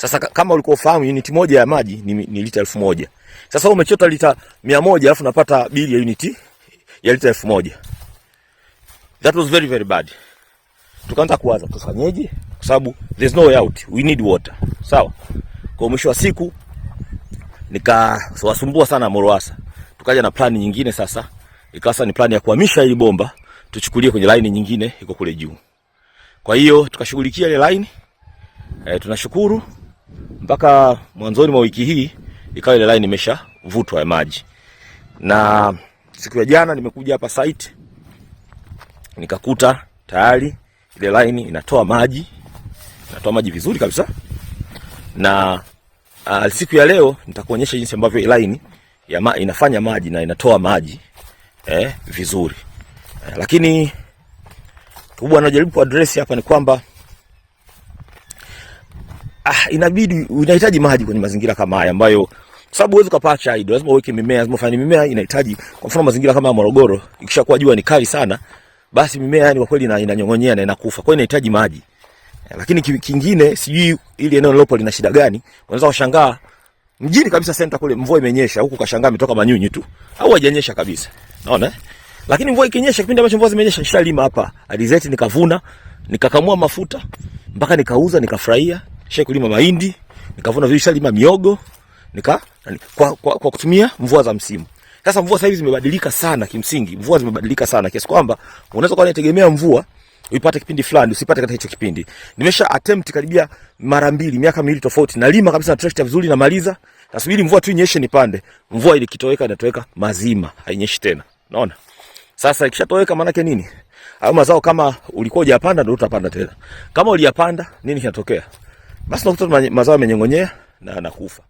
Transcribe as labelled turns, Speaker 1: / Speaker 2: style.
Speaker 1: Sasa kama ulikuwa ufahamu unit moja ya maji ni lita 1000. Sasa wewe umechota lita 100 alafu unapata bili ya unit ya lita 1000. That was very very bad. Tukaanza kuwaza tufanyeje? Kwa sababu there's no way out. We need water. Sawa? Kwa mwisho wa siku nikawasumbua sana Morowasa. Tukaja na plani nyingine sasa. Ikawa ni plani ya kuhamisha hili bomba tuchukulie kwenye line nyingine iko kule juu. Kwa hiyo tukashughulikia ile line. Tunashukuru mpaka mwanzoni mwa wiki hii ikawa ile line imeshavutwa ya maji. Na siku ya jana nimekuja hapa site nikakuta tayari ile line inatoa maji vizuri kabisa. Na siku ya leo nitakuonyesha jinsi ambavyo ile line inafanya maji na inatoa maji vizuri. Lakini kubwa najaribu kuaddress hapa ni kwamba inabidi unahitaji maji kwenye mazingira kama haya ambayo kwa sababu huwezi kupata hydro, lazima uweke mimea, lazima ufanye mimea inahitaji. Kwa mfano mazingira kama ya Morogoro ikishakuwa jua ni kali sana, basi mimea yani kwa kweli inanyongonyea na inakufa. Kwa hiyo inahitaji maji. Lakini kingine sijui ili eneo lilopo lina shida gani. Unaweza kushangaa mjini kabisa center kule mvua imenyesha, huku kashangaa imetoka manyunyu tu au haijanyesha kabisa. Unaona? Lakini mvua ikinyesha, kipindi ambacho mvua zimenyesha nishalima hapa alizeti, nikavuna, nikakamua mafuta mpaka nikauza, nikafurahia. Kisha kulima mahindi, nikavuna vile, nishalima miogo, kwa kutumia mvua za msimu. Sasa mvua sasa hivi zimebadilika sana, kimsingi mvua zimebadilika sana kiasi kwamba unaweza kuwa unategemea mvua uipate kipindi fulani usipate katika hicho kipindi. Nimesha attempt karibia mara 2 miaka 2 tofauti, nalima kabisa na tractor vizuri na maliza, nasubiri mvua tu inyeshe nipande. Mvua ile kitoweka inatoweka mazima, hainyeshi tena. Unaona? Sasa ikishatoweka maana yake nini? Hayo mazao kama ulikuwa hujapanda ndio utapanda tena. Kama uliyapanda nini kinatokea? Basi unakuta mazao yamenyongonyea na nakufa.